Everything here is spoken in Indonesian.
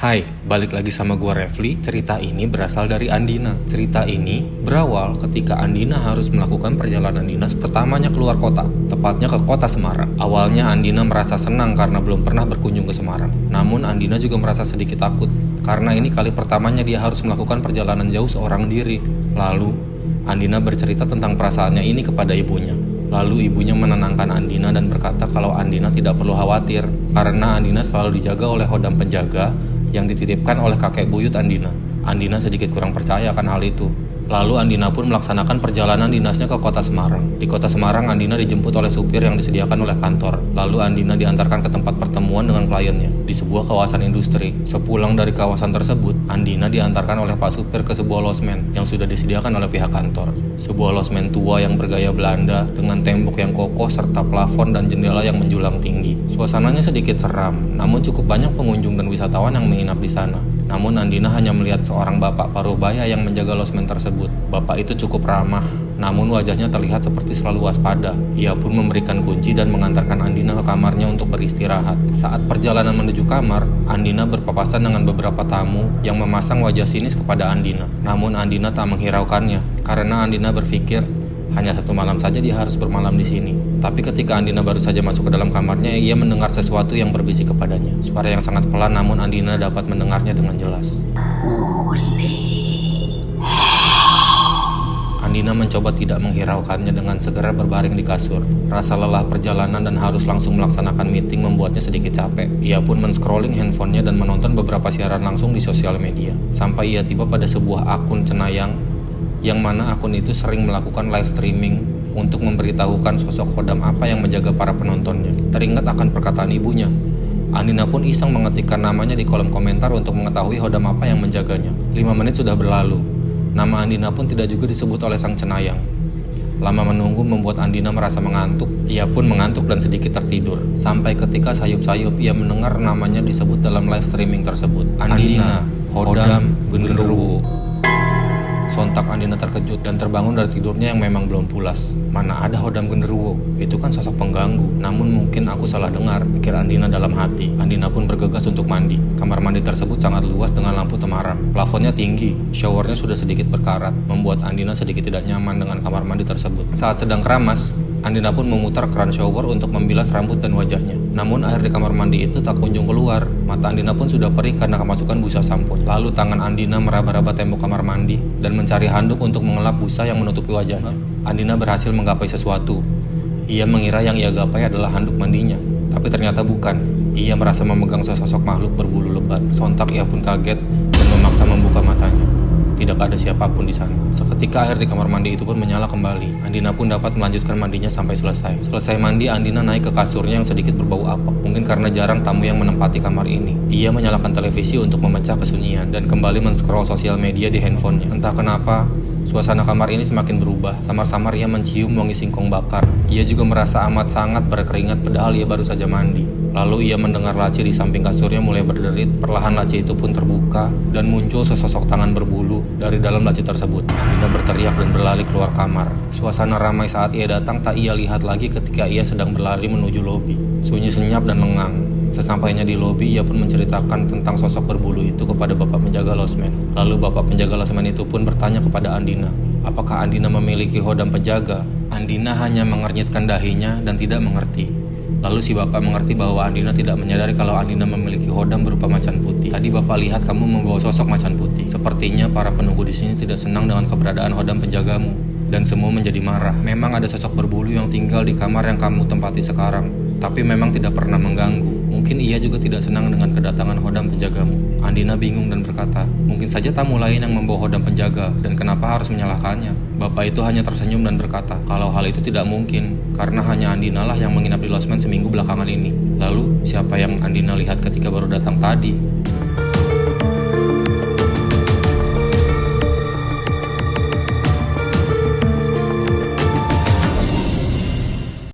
Hai, balik lagi sama gua Refli. Cerita ini berasal dari Andina. Cerita ini berawal ketika Andina harus melakukan perjalanan dinas pertamanya keluar kota, tepatnya ke kota Semarang. Awalnya Andina merasa senang karena belum pernah berkunjung ke Semarang. Namun Andina juga merasa sedikit takut karena ini kali pertamanya dia harus melakukan perjalanan jauh seorang diri. Lalu Andina bercerita tentang perasaannya ini kepada ibunya. Lalu ibunya menenangkan Andina dan berkata kalau Andina tidak perlu khawatir karena Andina selalu dijaga oleh hodam penjaga yang dititipkan oleh kakek buyut Andina. Andina sedikit kurang percaya akan hal itu. Lalu Andina pun melaksanakan perjalanan dinasnya ke kota Semarang. Di kota Semarang, Andina dijemput oleh supir yang disediakan oleh kantor. Lalu Andina diantarkan ke tempat pertemuan dengan kliennya di sebuah kawasan industri. Sepulang dari kawasan tersebut, Andina diantarkan oleh Pak Supir ke sebuah losmen yang sudah disediakan oleh pihak kantor. Sebuah losmen tua yang bergaya Belanda dengan tembok yang kokoh serta plafon dan jendela yang menjulang tinggi. Suasananya sedikit seram, namun cukup banyak pengunjung dan wisatawan yang menginap di sana. Namun Andina hanya melihat seorang bapak parubaya yang menjaga losmen tersebut. Bapak itu cukup ramah, namun wajahnya terlihat seperti selalu waspada. Ia pun memberikan kunci dan mengantarkan Andina ke kamarnya untuk beristirahat. Saat perjalanan menuju kamar, Andina berpapasan dengan beberapa tamu yang memasang wajah sinis kepada Andina. Namun Andina tak menghiraukannya, karena Andina berpikir hanya satu malam saja dia harus bermalam di sini. Tapi ketika Andina baru saja masuk ke dalam kamarnya, ia mendengar sesuatu yang berbisik kepadanya. Suara yang sangat pelan, namun Andina dapat mendengarnya dengan jelas. Andina mencoba tidak menghiraukannya dengan segera berbaring di kasur. Rasa lelah perjalanan dan harus langsung melaksanakan meeting membuatnya sedikit capek. Ia pun men-scrolling handphonenya dan menonton beberapa siaran langsung di sosial media. Sampai ia tiba pada sebuah akun cenayang yang mana akun itu sering melakukan live streaming untuk memberitahukan sosok hodam apa yang menjaga para penontonnya. Teringat akan perkataan ibunya, Andina pun iseng mengetikkan namanya di kolom komentar untuk mengetahui hodam apa yang menjaganya. 5 menit sudah berlalu. Nama Andina pun tidak juga disebut oleh sang cenayang. Lama menunggu membuat Andina merasa mengantuk. Ia pun mengantuk dan sedikit tertidur. Sampai ketika sayup-sayup ia mendengar namanya disebut dalam live streaming tersebut. Andina, hodam genderuwo. Sontak Andina terkejut dan terbangun dari tidurnya yang memang belum pulas. Mana ada hodam genderuwo? Itu kan sosok pengganggu. Namun mungkin aku salah dengar, pikir Andina dalam hati. Andina pun bergegas untuk mandi. Kamar mandi tersebut sangat luas dengan lampu temaram. Plafonnya tinggi, showernya sudah sedikit berkarat, membuat Andina sedikit tidak nyaman dengan kamar mandi tersebut. Saat sedang keramas, Andina pun memutar keran shower untuk membilas rambut dan wajahnya. Namun air di kamar mandi itu tak kunjung keluar. Mata Andina pun sudah perih karena kemasukan busa sampo. Lalu tangan Andina meraba-raba tembok kamar mandi dan mencari handuk untuk mengelap busa yang menutupi wajahnya. Andina berhasil menggapai sesuatu. Ia mengira yang ia gapai adalah handuk mandinya, tapi ternyata bukan. Ia merasa memegang sesosok makhluk berbulu lebat. Sontak ia pun kaget dan memaksa membuka matanya. Tidak ada siapapun di sana. Seketika air di kamar mandi itu pun menyala kembali. Andina pun dapat melanjutkan mandinya sampai selesai. Selesai mandi, Andina naik ke kasurnya yang sedikit berbau apek. Mungkin karena jarang tamu yang menempati kamar ini. Ia menyalakan televisi untuk memecah kesunyian dan kembali men-scroll sosial media di handphonenya. Entah kenapa, suasana kamar ini semakin berubah. Samar-samar ia mencium wangi singkong bakar. Ia juga merasa amat sangat berkeringat padahal ia baru saja mandi. Lalu ia mendengar laci di samping kasurnya mulai berderit. Perlahan laci itu pun terbuka dan muncul sesosok tangan berbulu dari dalam laci tersebut. Andina berteriak dan berlari keluar kamar. Suasana ramai saat ia datang tak ia lihat lagi ketika ia sedang berlari menuju lobi. Sunyi senyap dan lengang. Sesampainya di lobi, ia pun menceritakan tentang sosok berbulu itu kepada bapak penjaga losmen. Lalu bapak penjaga losmen itu pun bertanya kepada Andina, apakah Andina memiliki hodam penjaga? Andina hanya mengernyitkan dahinya dan tidak mengerti. Lalu si bapak mengerti bahwa Andina tidak menyadari kalau Andina memiliki hodam berupa macan putih. Tadi bapak lihat kamu membawa sosok macan putih. Sepertinya para penunggu di sini tidak senang dengan keberadaan hodam penjagamu. Dan semua menjadi marah. Memang ada sosok berbulu yang tinggal di kamar yang kamu tempati sekarang, tapi memang tidak pernah mengganggu. Mungkin ia juga tidak senang dengan kedatangan hodam penjagamu. Andina bingung dan berkata, mungkin saja tamu lain yang membawa hodam penjaga, dan kenapa harus menyalahkannya? Bapak itu hanya tersenyum dan berkata, kalau hal itu tidak mungkin, karena hanya Andina lah yang menginap di losmen seminggu belakangan ini. Lalu, siapa yang Andina lihat ketika baru datang tadi?